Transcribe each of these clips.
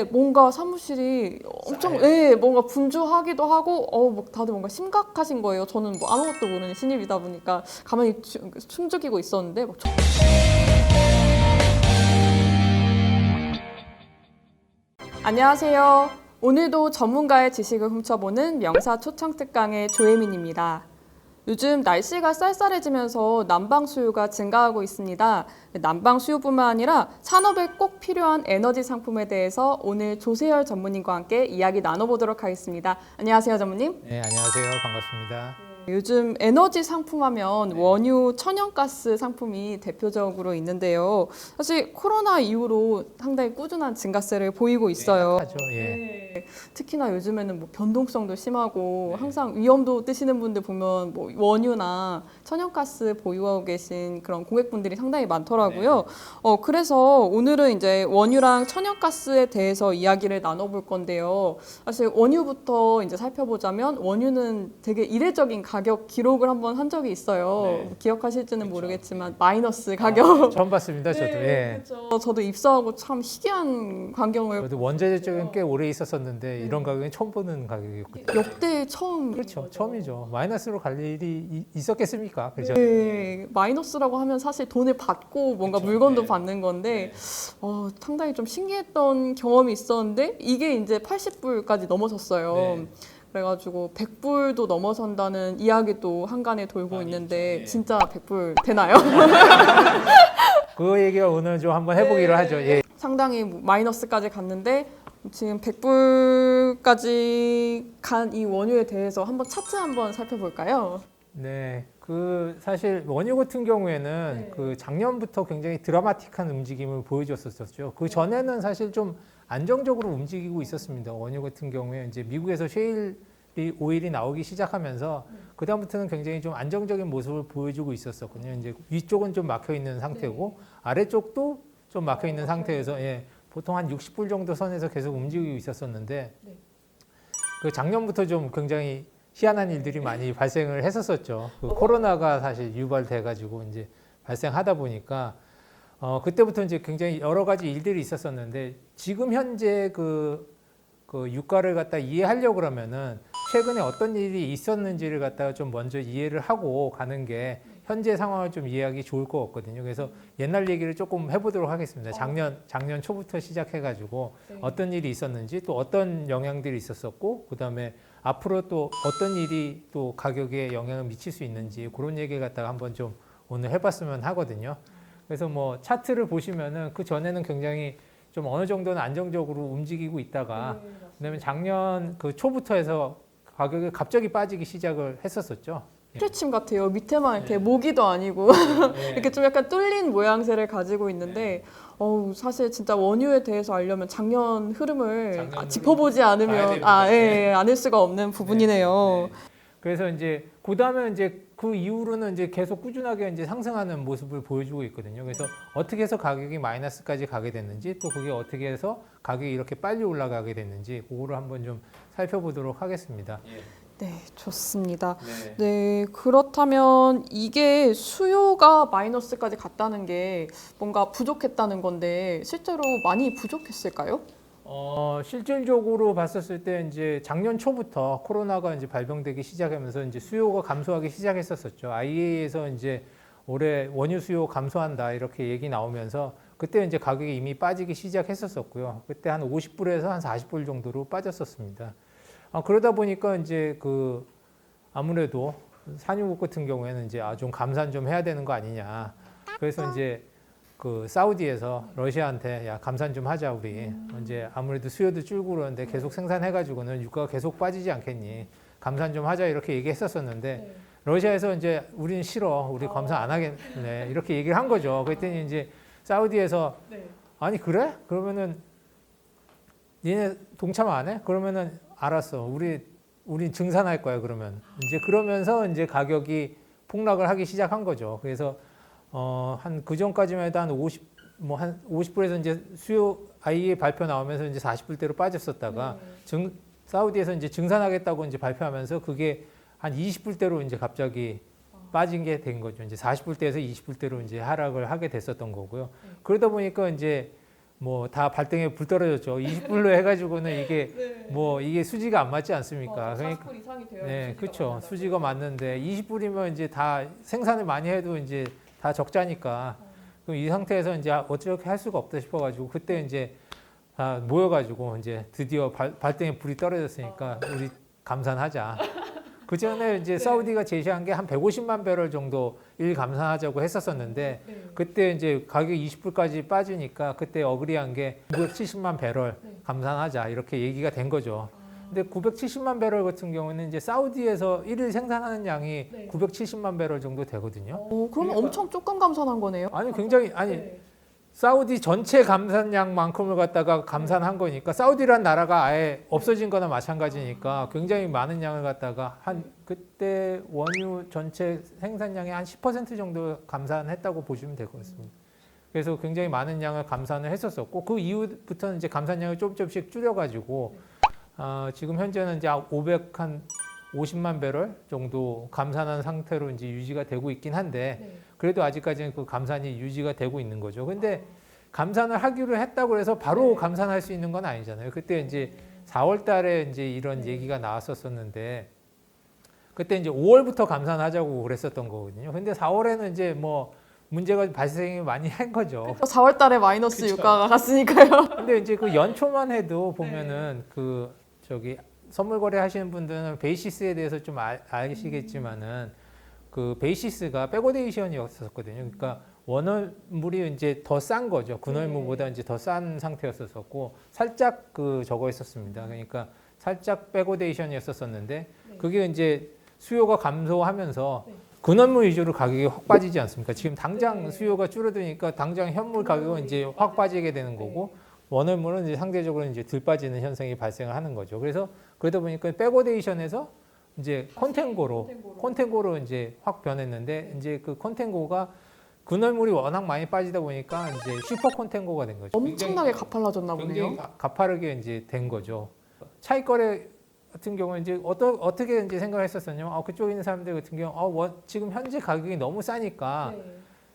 뭔가 사무실이 엄청 뭔가 분주하기도 하고 뭐 다들 뭔가 심각하신 거예요. 저는 뭐 아무것도 모르는 신입이다 보니까 가만히 숨죽이고 있었는데 안녕하세요. 오늘도 전문가의 지식을 훔쳐보는 명사 초청특강의 조혜민입니다. 요즘 날씨가 쌀쌀해지면서 난방 수요가 증가하고 있습니다. 난방 수요뿐만 아니라 산업에 꼭 필요한 에너지 상품에 대해서 오늘 조세열 전무님과 함께 이야기 나눠보도록 하겠습니다. 안녕하세요, 전무님. 네, 안녕하세요. 반갑습니다. 요즘 에너지 상품 하면 원유 천연가스 상품이 대표적으로 있는데요. 사실 코로나 이후로 상당히 꾸준한 증가세를 보이고 있어요. 하죠. 예. 특히나 요즘에는 뭐 변동성도 심하고 항상 위험도 뜨시는 분들 보면 뭐 원유나 천연가스 보유하고 계신 그런 고객분들이 상당히 많더라고요. 그래서 오늘은 이제 원유랑 천연가스에 대해서 이야기를 나눠볼 건데요. 사실 원유부터 이제 살펴보자면 원유는 되게 이례적인 가격 기록을 한번 한 적이 있어요. 기억하실지는 모르겠지만 마이너스 가격. 처음 봤습니다. 저도. 예. 그렇죠. 저도 입사하고 참 희귀한 광경을 저도 원자재 쪽은 꽤 오래 있었었는데 이런 가격은 처음 보는 가격이었거든요. 역대 처음. 그렇죠. 처음이죠. 마이너스로 갈 일이 있었겠습니까? 그죠? 네, 마이너스라고 하면 사실 돈을 받고 뭔가 물건도 받는 건데 상당히 좀 신기했던 경험이 있었는데 이게 이제 80불까지 넘어섰어요. 그래가지고 100불도 넘어선다는 이야기도 한간에 돌고 있는데 진짜 100불 되나요? 그 얘기가 오늘 좀 한번 해보기로 하죠. 예. 상당히 마이너스까지 갔는데 지금 100불까지 간 이 원유에 대해서 한번 차트 한번 살펴볼까요? 네. 그 사실 원유 같은 경우에는 그 작년부터 굉장히 드라마틱한 움직임을 보여줬었죠. 그 전에는 사실 좀 안정적으로 움직이고 있었습니다. 원유 같은 경우에 이제 미국에서 셰일 오일이 나오기 시작하면서 그다음부터는 굉장히 좀 안정적인 모습을 보여주고 있었었거든요. 이제 위쪽은 좀 막혀 있는 상태고 아래쪽도 좀 막혀 있는 상태에서 보통 한 60불 정도 선에서 계속 움직이고 있었었는데 그 작년부터 좀 굉장히 희한한 일들이 많이 발생을 했었었죠. 그 코로나가 사실 유발돼 가지고 이제 발생하다 보니까 그때부터 이제 굉장히 여러 가지 일들이 있었었는데 지금 현재 그 유가를 갖다 이해하려고 그러면은 최근에 어떤 일이 있었는지를 갖다가 좀 먼저 이해를 하고 가는 게 현재 상황을 좀 이해하기 좋을 것 같거든요. 그래서 옛날 얘기를 조금 해보도록 하겠습니다. 작년 초부터 시작해가지고 어떤 일이 있었는지 또 어떤 영향들이 있었었고 그다음에 앞으로 또 어떤 일이 또 가격에 영향을 미칠 수 있는지 그런 얘기를 갖다가 한번 좀 오늘 해봤으면 하거든요. 그래서 뭐 차트를 보시면은 그 전에는 굉장히 좀 어느 정도는 안정적으로 움직이고 있다가 그다음에 작년 그 초부터 해서 가격이 갑자기 빠지기 시작을 했었었죠. 스트레칭 같아요. 밑에만 이렇게 모기도 아니고 이렇게 좀 약간 뚫린 모양새를 가지고 있는데 사실 진짜 원유에 대해서 알려면 작년 흐름을 짚어보지 않으면 않을 수가 없는 부분이네요. 그래서 이제 그다음에 이제 그 이후로는 이제 계속 꾸준하게 이제 상승하는 모습을 보여주고 있거든요. 그래서 어떻게 해서 가격이 마이너스까지 가게 됐는지 또 그게 어떻게 해서 가격이 이렇게 빨리 올라가게 됐는지 그거를 한번 좀 살펴보도록 하겠습니다. 네, 좋습니다. 네, 그렇다면 이게 수요가 마이너스까지 갔다는 게 뭔가 부족했다는 건데 실제로 많이 부족했을까요? 실질적으로 봤었을 때 이제 작년 초부터 코로나가 이제 발병되기 시작하면서 이제 수요가 감소하기 시작했었었죠. IEA에서 이제 올해 원유 수요 감소한다 이렇게 얘기 나오면서 그때 이제 가격이 이미 빠지기 시작했었었고요. 그때 한 50불에서 한 40불 정도로 빠졌었습니다. 그러다 보니까 이제 그 아무래도 산유국 같은 경우에는 이제 좀 감산 좀 해야 되는 거 아니냐. 그래서 이제 그 사우디에서 러시아한테 야 감산 좀 하자 우리 이제 아무래도 수요도 줄고 그러는데 계속 생산해가지고는 유가가 계속 빠지지 않겠니 감산 좀 하자 이렇게 얘기했었었는데 러시아에서 이제 우리는 싫어 우리 감산 안 하겠네 이렇게 얘기를 한 거죠. 그랬더니 이제 사우디에서 아니 그래? 그러면은 니네 동참 안 해? 그러면은 알았어 우리 증산할 거야 그러면 이제 그러면서 이제 가격이 폭락을 하기 시작한 거죠. 그래서 한 그 전까지만 해도 한 50불에서 이제 수요 IEA 발표 나오면서 이제 40불대로 빠졌었다가 사우디에서 이제 증산하겠다고 이제 발표하면서 그게 한 20불대로 이제 갑자기 빠진 게 된 거죠. 이제 40불대에서 20불대로 이제 하락을 하게 됐었던 거고요. 그러다 보니까 이제 뭐 다 발등에 불 떨어졌죠. 20불로 해가지고는 이게 네. 뭐 이게 수지가 안 맞지 않습니까? 그러니까 40불 이상이 되어야 네, 그렇죠. 수지가 맞는데 20불이면 이제 다 생산을 많이 해도 이제 다 적자니까 그럼 이 상태에서 이제 어떻게 할 수가 없다 싶어가지고 그때 이제 다 모여가지고 이제 드디어 발등에 불이 떨어졌으니까 우리 감산하자. 그 전에 이제 사우디가 제시한 게 한 150만 배럴 정도 일 감산하자고 했었었는데 그때 이제 가격이 20불까지 빠지니까 그때 어그리한 게 970만 배럴 감산하자 이렇게 얘기가 된 거죠. 근데 970만 배럴 같은 경우는 이제 사우디에서 일일 생산하는 양이 970만 배럴 정도 되거든요. 그러면 그러니까- 엄청 조금 감산한 거네요. 아니 굉장히 사우디 전체 감산량만큼을 갖다가 감산한 거니까 사우디란 나라가 아예 없어진 거나 마찬가지니까 굉장히 많은 양을 갖다가 한 그때 원유 전체 생산량의 한 10% 정도 감산했다고 보시면 될 것 같습니다. 그래서 굉장히 많은 양을 감산을 했었었고 그 이후부터는 이제 감산량을 조금씩 줄여가지고 지금 현재는 이제 550만 배럴 정도 감산한 상태로 이제 유지가 되고 있긴 한데 그래도 아직까지는 그 감산이 유지가 되고 있는 거죠. 근데 감산을 하기로 했다고 해서 바로 감산할 수 있는 건 아니잖아요. 그때 이제 4월 달에 이제 이런 얘기가 나왔었는데 그때 이제 5월부터 감산하자고 그랬었던 거거든요. 근데 4월에는 이제 뭐 문제가 발생이 많이 한 거죠. 4월 달에 마이너스 그쵸. 유가가 갔으니까요. 근데 이제 그 연초만 해도 보면은 그 저기 선물 거래 하시는 분들은 베이시스에 대해서 좀 아시겠지만은 그 베이시스가 백오데이션이었었거든요. 그러니까 원월물이 이제 더 싼 거죠. 군월물보다 이제 더 싼 상태였었고 살짝 그 저거 있었습니다. 그러니까 살짝 백오데이션이었었는데 그게 이제 수요가 감소하면서 군원물 위주로 가격이 확 빠지지 않습니까? 지금 당장 수요가 줄어드니까 당장 현물 가격은 이제 확 빠지게 되는 거고 원월물은 이제 상대적으로 이제 덜 빠지는 현상이 발생을 하는 거죠. 그래서 그러다 보니까 백오데이션에서 이제 콘텐고로 이제 확 변했는데 이제 그 콘텐고가 군월물이 워낙 많이 빠지다 보니까 이제 슈퍼 콘텐고가 된 거죠. 엄청나게 가팔라졌나 보네요. 굉장히 가파르게 이제 된 거죠. 차익 거래 같은 경우는 이제 어떻게 이제 생각했었냐면 그쪽에 있는 사람들 같은 경우 지금 현재 가격이 너무 싸니까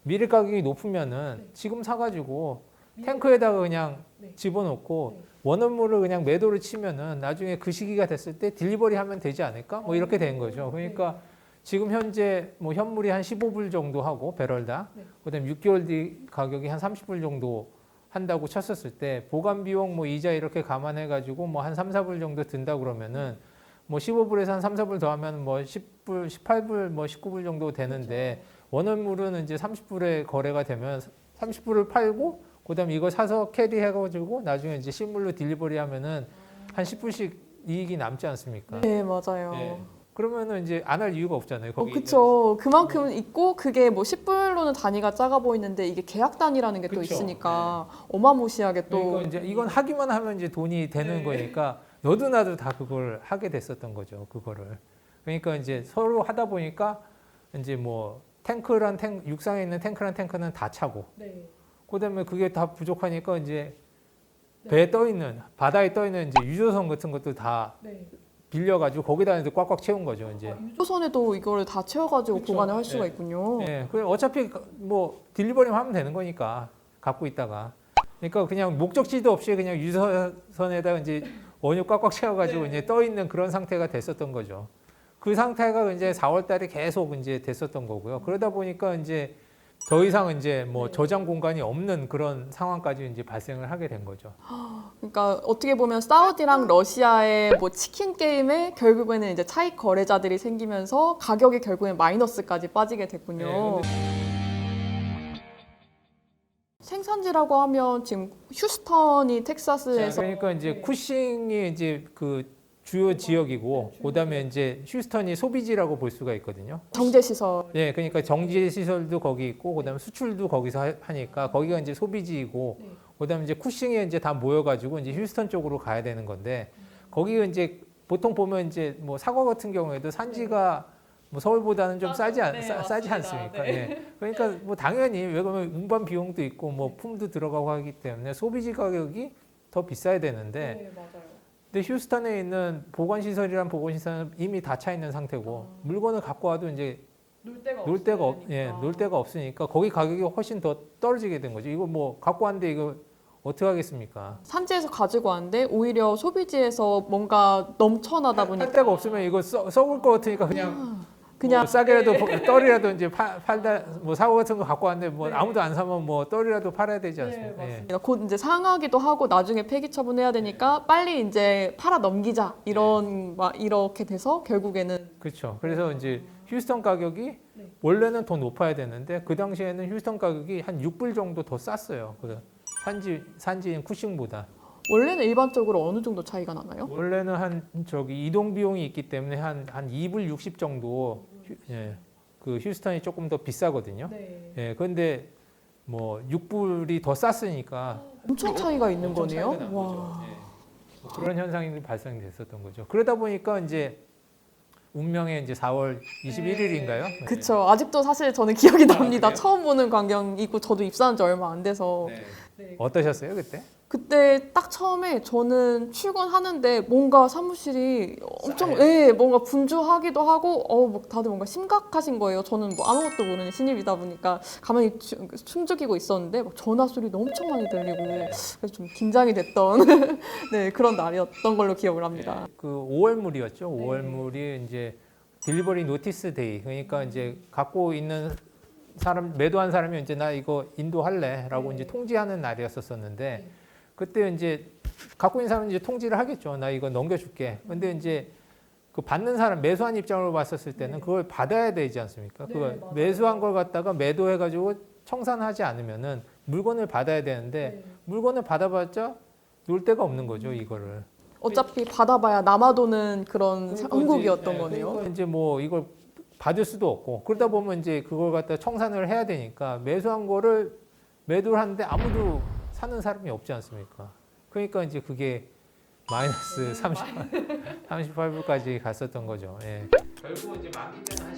미래 가격이 높으면은 지금 사가지고 탱크에다가 그냥 집어넣고 원원물을 그냥 매도를 치면은 나중에 그 시기가 됐을 때 딜리버리 하면 되지 않을까? 뭐 이렇게 된 거죠. 그러니까 지금 현재 뭐 현물이 한 15불 정도 하고 배럴당 그다음에 6개월 뒤 가격이 한 30불 정도 한다고 쳤었을 때 보관 비용 뭐 이자 이렇게 감안해 가지고 뭐 한 3, 4불 정도 든다 그러면은 뭐 15불에서 한 3, 4불 더하면 뭐 10불, 18불, 뭐 19불 정도 되는데 원원물은 이제 30불에 거래가 되면 30불을 팔고 그다음에 이거 사서 캐리해가지고 나중에 이제 실물로 딜리버리 하면은 한 10불씩 이익이 남지 않습니까? 네, 맞아요. 네. 그러면은 이제 안 할 이유가 없잖아요. 거기 그쵸. 그만큼 있고 그게 뭐 10불로는 단위가 작아 보이는데 이게 계약 단위라는 게 또 그쵸. 있으니까 어마무시하게 또 그러니까 이제 이건 하기만 하면 이제 돈이 되는 거니까 너도 나도 다 그걸 하게 됐었던 거죠. 그거를. 그러니까 이제 서로 하다 보니까 이제 뭐 육상에 있는 탱크랑 탱크는 다 차고 그다음에 그게 다 부족하니까 이제 배에 떠 있는 바다에 떠 있는 이제 유조선 같은 것도 다 빌려가지고 거기다 이제 꽉꽉 채운 거죠. 이제. 유조선에도 이거를 다 채워가지고 그쵸. 보관을 할 수가 네. 있군요. 예, 그 어차피 뭐 딜리버리만 하면 되는 거니까 갖고 있다가. 그러니까 그냥 목적지도 없이 그냥 유조선에다 이제 원유 꽉꽉 채워가지고 이제 떠 있는 그런 상태가 됐었던 거죠. 그 상태가 이제 4월달에 계속 이제 됐었던 거고요. 그러다 보니까 이제 더 이상 이제 뭐 저장 공간이 없는 그런 상황까지 이제 발생을 하게 된 거죠. 그러니까 어떻게 보면 사우디랑 러시아의 뭐 치킨 게임에 결국에는 이제 차익 거래자들이 생기면서 가격이 결국엔 마이너스까지 빠지게 됐군요. 생산지라고 하면 지금 휴스턴이 텍사스에서 그러니까 이제 쿠싱이 이제 그 주요 지역이고 그다음에 이제 휴스턴이 소비지라고 볼 수가 있거든요. 정제 시설. 예, 그러니까 정지 시설도 거기 있고 그다음에 수출도 거기서 하니까 거기가 이제 소비지이고 그다음에 이제 쿠싱에 이제 다 모여가지고 이제 휴스턴 쪽으로 가야 되는 건데 거기가 이제 보통 보면 이제 뭐 사과 같은 경우에도 산지가 뭐 서울보다는 좀 싸지 않습니까? 예. 그러니까 뭐 당연히 왜 그러면 운반 비용도 있고 뭐 품도 들어가고 하기 때문에 소비지 가격이 더 비싸야 되는데. 근데 휴스턴에 있는 보관시설이란 보관시설은 이미 다 차 있는 상태고 물건을 갖고 와도 이제 놀 데가 없으니까 거기 가격이 훨씬 더 떨어지게 된 거죠. 이거 뭐 갖고 왔는데 이거 어떻게 하겠습니까? 산지에서 가지고 왔는데 오히려 소비지에서 뭔가 넘쳐나다 할 보니까 데가 없으면 이거 썩을 것 같으니까 그냥 그냥 뭐 싸게라도 떨이라도 이제 팔다 뭐 사고 같은 거 갖고 왔는데 뭐 아무도 안 사면 뭐 떨이라도 팔아야 되지 않습니까? 예. 곧 이제 상하기도 하고 나중에 폐기 처분해야 되니까 빨리 이제 팔아 넘기자 이런 막 이렇게 돼서 결국에는 그렇죠. 그래서 이제 휴스턴 가격이 원래는 더 높아야 되는데 그 당시에는 휴스턴 가격이 한 6불 정도 더 쌌어요. 그 산지인 쿠싱보다. 원래는 일반적으로 어느 정도 차이가 나나요? 원래는 한 저기 이동 비용이 있기 때문에 한 2불 60 정도 예. 그 휴스턴이 조금 더 비싸거든요. 예. 그런데 뭐 6불이 더 쌌으니까 엄청 차이가 있는 엄청 거네요. 차이가 난 와. 거죠. 예. 그런 현상이 발생됐었던 거죠. 그러다 보니까 이제 운명의 이제 4월 21일인가요? 그쵸. 아직도 사실 저는 기억이 납니다. 그래요? 처음 보는 광경이고 저도 입사한 지 얼마 안 돼서 어떠셨어요 그때? 그때 딱 처음에 저는 출근하는데 뭔가 사무실이 엄청 싸해. 뭔가 분주하기도 하고 뭐 다들 뭔가 심각하신 거예요. 저는 뭐 아무것도 모르는 신입이다 보니까 가만히 숨죽이고 있었는데 막 전화 소리도 엄청 많이 들리고 그래서 좀 긴장이 됐던 네, 그런 날이었던 걸로 기억을 합니다. 그 5월물이었죠. 5월물이 이제 딜리버리 노티스 데이. 그러니까 이제 갖고 있는 사람 매도한 사람이 이제 나 이거 인도할래라고 이제 통지하는 날이었었는데 그때 이제 갖고 있는 사람은 이제 통지를 하겠죠. 나 이거 넘겨줄게. 근데 이제 그 받는 사람 매수한 입장으로 봤었을 때는 그걸 받아야 되지 않습니까? 그걸 매수한 걸 갖다가 매도해가지고 청산하지 않으면은 물건을 받아야 되는데 물건을 받아봤자 놀 데가 없는 거죠. 이거를. 어차피 받아봐야 남아도는 그런 한국이었던 거네요. 그러니까 이제 뭐 이걸 받을 수도 없고 그러다 보면 이제 그걸 갖다 청산을 해야 되니까 매수한 거를 매도를 하는데 아무도 사는 사람이 없지 않습니까? 그러니까 이제 그게 마이너스 38불까지 갔었던 거죠. 예. 결국 이제 만기 때는 한